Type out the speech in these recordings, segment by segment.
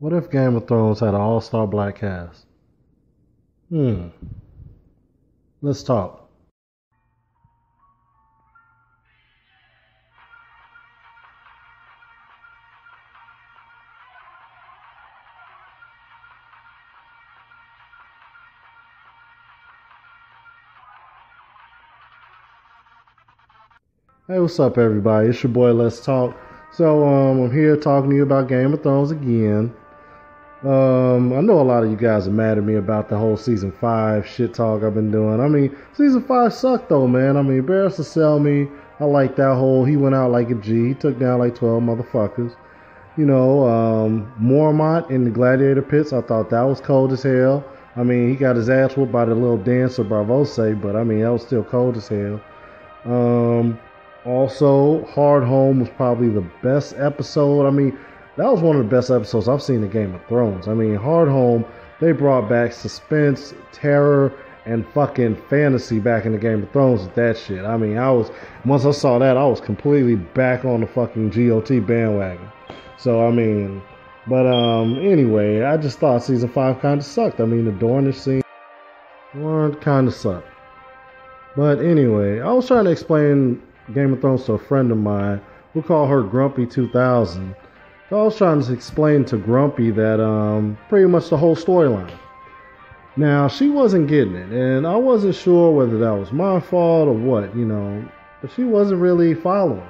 What if Game of Thrones had an all-star black cast? Hmm. Let's talk. Hey, what's up, everybody? It's your boy, Let's Talk. So, I'm here talking to you about Game of Thrones again. I know a lot of you guys are mad at me about the whole season 5 shit talk I've been doing. I mean, season 5 sucked though, man. I mean, Barris to sell me. I like that whole, he went out like a G. He took down like 12 motherfuckers. Mormont in the gladiator pits, I thought that was cold as hell. I mean, he got his ass whooped by the little dancer Bravose, but I mean, that was still cold as hell. Also, Hard Home was probably the best episode. I mean, that was one of the best episodes I've seen in Game of Thrones. I mean, Hard Home, they brought back suspense, terror, and fucking fantasy back in the Game of Thrones with that shit. I mean, once I saw that, I was completely back on the fucking GOT bandwagon. So, I mean, but anyway, I just thought season 5 kind of sucked. I mean, the Dornish scene kind of sucked. But anyway, I was trying to explain Game of Thrones to a friend of mine. We'll call her Grumpy 2000. So I was trying to explain to Grumpy that pretty much the whole storyline. Now, she wasn't getting it, and I wasn't sure whether that was my fault or what, but she wasn't really following.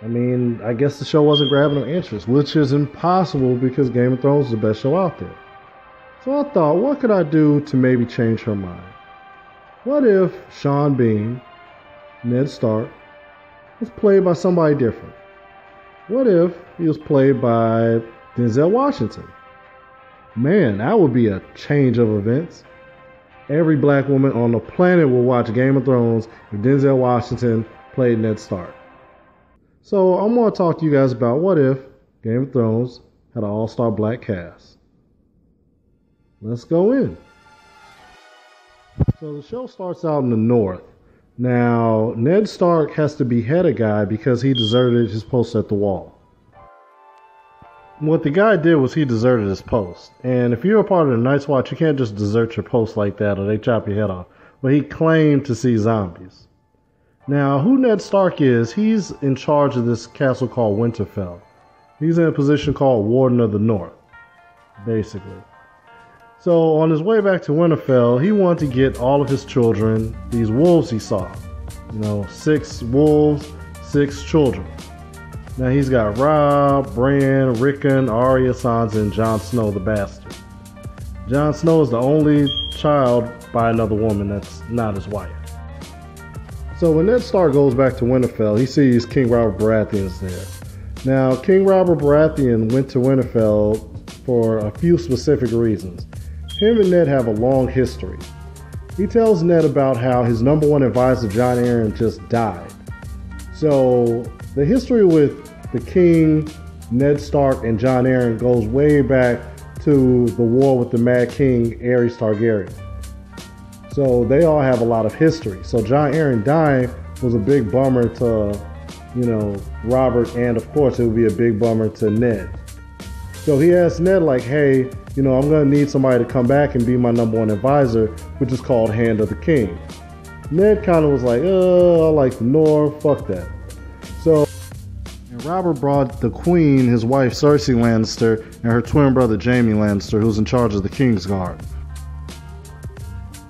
I mean, I guess the show wasn't grabbing her interest, which is impossible because Game of Thrones is the best show out there. So I thought, what could I do to maybe change her mind? What if Sean Bean, Ned Stark, was played by somebody different? What if he was played by Denzel Washington? Man, that would be a change of events. Every black woman on the planet will watch Game of Thrones if Denzel Washington played Ned Stark. So I'm going to talk to you guys about what if Game of Thrones had an all-star black cast. Let's go in. So the show starts out in the north. Now, Ned Stark has to behead a guy because he deserted his post at the wall. What the guy did was he deserted his post. And if you're a part of the Night's Watch, you can't just desert your post like that or they chop your head off. But he claimed to see zombies. Now, who Ned Stark is, he's in charge of this castle called Winterfell. He's in a position called Warden of the North, basically. So on his way back to Winterfell, he wanted to get all of his children, these wolves he saw. 6 wolves, 6 children. Now he's got Robb, Bran, Rickon, Arya, Sansa, and Jon Snow the bastard. Jon Snow is the only child by another woman that's not his wife. So when Ned Stark goes back to Winterfell, he sees King Robert Baratheon's there. Now, King Robert Baratheon went to Winterfell for a few specific reasons. Him and Ned have a long history. He tells Ned about how his number one advisor, Jon Arryn, just died. So the history with the King, Ned Stark, and Jon Arryn goes way back to the war with the Mad King, Aerys Targaryen. So they all have a lot of history. So Jon Arryn dying was a big bummer to, Robert, and of course it would be a big bummer to Ned. So he asked Ned, like, hey, I'm going to need somebody to come back and be my number one advisor, which is called Hand of the King. Ned kind of was like, I like the North, fuck that. So, and Robert brought the Queen, his wife Cersei Lannister, and her twin brother Jaime Lannister, who's in charge of the King's Guard.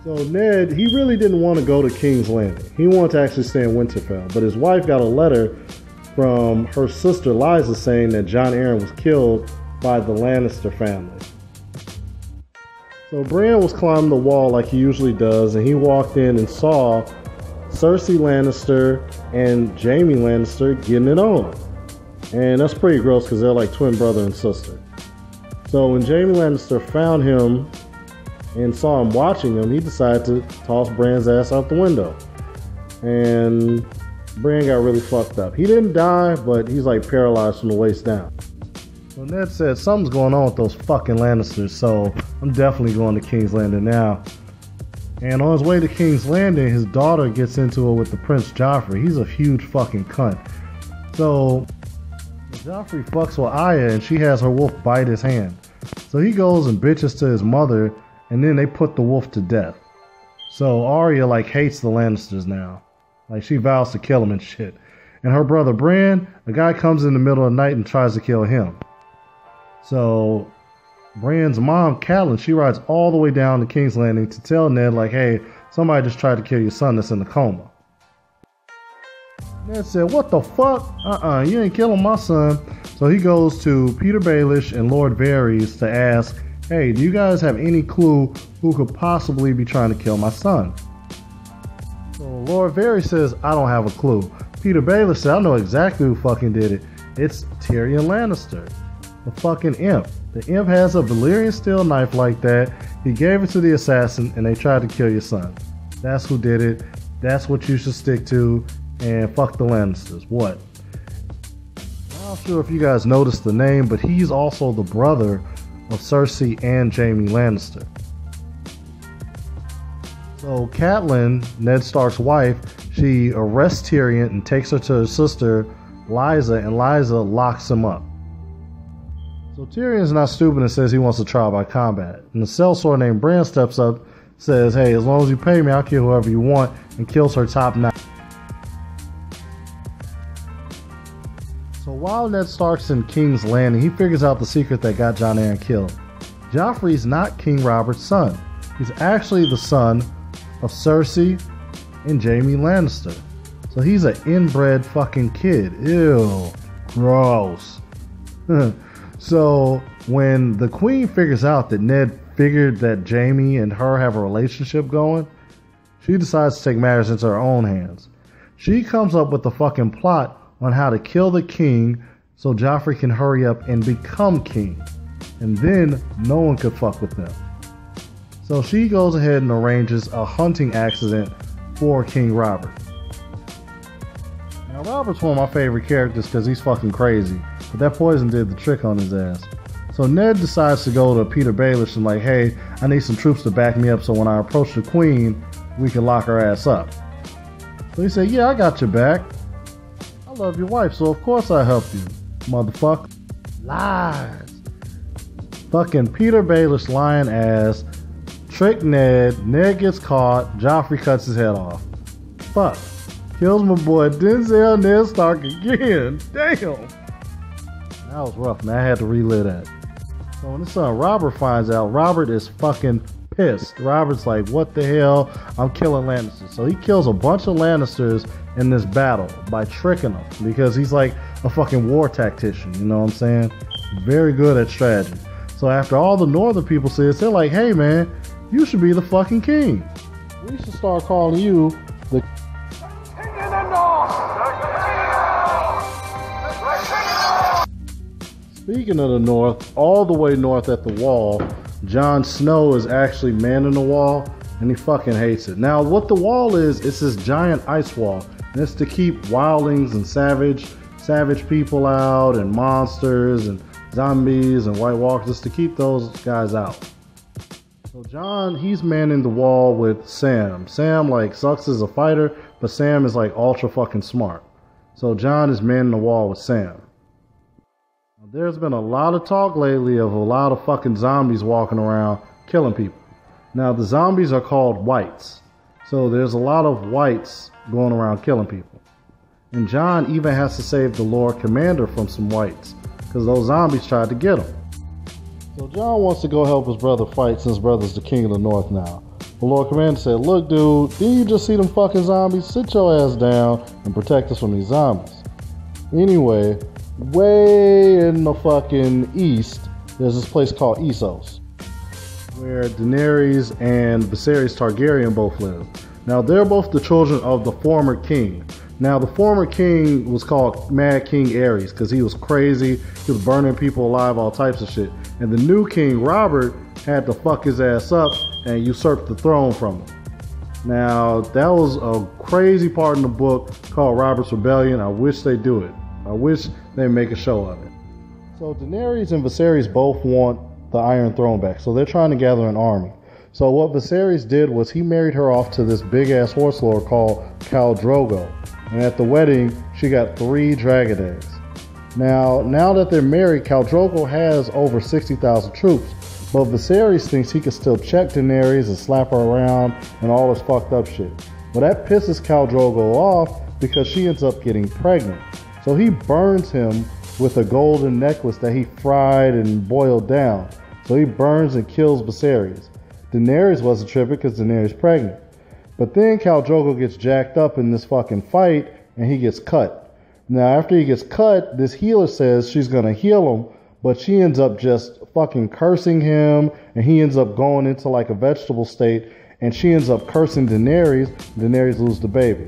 So Ned, he really didn't want to go to King's Landing. He wanted to actually stay in Winterfell, but his wife got a letter from her sister Lysa saying that Jon Arryn was killed by the Lannister family. So Bran was climbing the wall like he usually does, and he walked in and saw Cersei Lannister and Jaime Lannister getting it on. And that's pretty gross because they're like twin brother and sister. So when Jaime Lannister found him and saw him watching him, he decided to toss Bran's ass out the window. And Bran got really fucked up. He didn't die, but he's like paralyzed from the waist down. So Ned said, something's going on with those fucking Lannisters, so I'm definitely going to King's Landing now. And on his way to King's Landing, his daughter gets into it with the Prince Joffrey. He's a huge fucking cunt. So Joffrey fucks with Arya and she has her wolf bite his hand. So he goes and bitches to his mother and then they put the wolf to death. So Arya like hates the Lannisters now. Like she vows to kill him and shit. And her brother Bran, a guy comes in the middle of the night and tries to kill him. So Bran's mom, Catelyn, she rides all the way down to King's Landing to tell Ned like, hey, somebody just tried to kill your son that's in a coma. Ned said, what the fuck? You ain't killing my son. So he goes to Peter Baelish and Lord Varys to ask, hey, do you guys have any clue who could possibly be trying to kill my son? So Lord Varys says, I don't have a clue. Peter Baelish said, I know exactly who fucking did it. It's Tyrion Lannister, the fucking imp. The imp has a Valyrian steel knife like that. He gave it to the assassin and they tried to kill your son. That's who did it. That's what you should stick to. And fuck the Lannisters. What? I'm not sure if you guys noticed the name, but he's also the brother of Cersei and Jaime Lannister. So Catelyn, Ned Stark's wife, she arrests Tyrion and takes her to her sister Lysa, and Lysa locks him up. So Tyrion's not stupid and says he wants a trial by combat. And the sellsword named Bran steps up, says, hey, as long as you pay me, I'll kill whoever you want, and kills her top 9. So while Ned Stark's in King's Landing, he figures out the secret that got Jon Arryn killed. Joffrey's not King Robert's son. He's actually the son of Cersei and Jaime Lannister. So he's an inbred fucking kid. Ew. Gross. So when the queen figures out that Ned figured that Jaime and her have a relationship going, she decides to take matters into her own hands. She comes up with the fucking plot on how to kill the king so Joffrey can hurry up and become king. And then no one could fuck with them. So she goes ahead and arranges a hunting accident for King Robert. Now Robert's one of my favorite characters because he's fucking crazy. But that poison did the trick on his ass. So Ned decides to go to Peter Baelish and like, hey, I need some troops to back me up so when I approach the queen, we can lock her ass up. So he said, yeah, I got your back. I love your wife, so of course I help you, motherfucker. Lies. Fucking Peter Baelish lying ass tricked Ned. Ned gets caught. Joffrey cuts his head off. Fuck. Kills my boy Denzel Ned Stark again. Damn. That was rough, man. I had to relive that. So when his son Robert finds out, Robert is fucking pissed. Robert's like, what the hell? I'm killing Lannisters. So he kills a bunch of Lannisters in this battle by tricking them because he's like a fucking war tactician. You know what I'm saying? Very good at strategy. So after all the northern people see this, they're like, hey man, you should be the fucking king. We should start calling you the King of the North. Speaking of the north, all the way north at the wall, Jon Snow is actually manning the wall, and he fucking hates it. Now, what the wall is, it's this giant ice wall, and it's to keep wildlings and savage people out, and monsters, and zombies, and White Walkers, just to keep those guys out. So Jon, he's manning the wall with Sam. Sam, like, sucks as a fighter, but Sam is, like, ultra fucking smart. So Jon is manning the wall with Sam. There's been a lot of talk lately of a lot of fucking zombies walking around killing people. Now the zombies are called whites. So there's a lot of whites going around killing people. And Jon even has to save the Lord Commander from some whites because those zombies tried to get him. So Jon wants to go help his brother fight since his brother's the king of the north now. The Lord Commander said, look dude, didn't you just see them fucking zombies? Sit your ass down and protect us from these zombies. Anyway, way in the fucking east, there's this place called Essos, where Daenerys and Viserys Targaryen both live. Now, they're both the children of the former king. Now, the former king was called Mad King Aerys because he was crazy, he was burning people alive, all types of shit. And the new king, Robert, had to fuck his ass up and usurp the throne from him. Now, that was a crazy part in the book called Robert's Rebellion. I wish they do it. I wish they make a show of it. So Daenerys and Viserys both want the Iron Throne back. So they're trying to gather an army. So what Viserys did was he married her off to this big ass horse lord called Khal Drogo. And at the wedding, she got 3 dragon eggs. Now that they're married, Khal Drogo has over 60,000 troops, but Viserys thinks he can still check Daenerys and slap her around and all this fucked up shit. Well, that pisses Khal Drogo off because she ends up getting pregnant. So he burns him with a golden necklace that he fried and boiled down. So he burns and kills Viserys. Daenerys wasn't tripping because Daenerys pregnant. But then Khal Drogo gets jacked up in this fucking fight and he gets cut. Now after he gets cut, this healer says she's gonna heal him, but she ends up just fucking cursing him, and he ends up going into like a vegetable state, and she ends up cursing Daenerys. Daenerys loses the baby.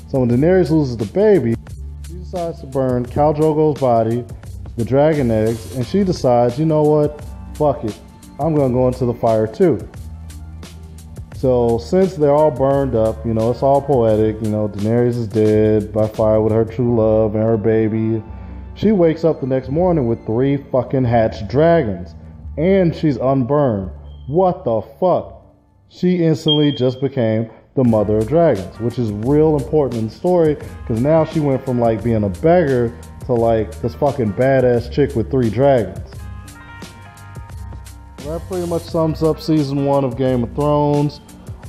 So when Daenerys loses the baby, she decides to burn Khal Drogo's body, the dragon eggs, and she decides, you know what, fuck it, I'm gonna go into the fire too. So since they're all burned up, it's all poetic, Daenerys is dead by fire with her true love and her baby. She wakes up the next morning with 3 fucking hatched dragons, and she's unburned. What the fuck? She instantly just became the mother of dragons, which is real important in the story, because now she went from like being a beggar to like this fucking badass chick with 3 dragons. That pretty much sums up season 1 of Game of Thrones.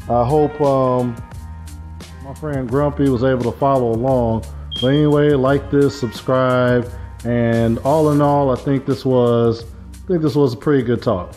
I hope my friend Grumpy was able to follow along. But anyway, like this, subscribe, and all in all, I think this was a pretty good talk.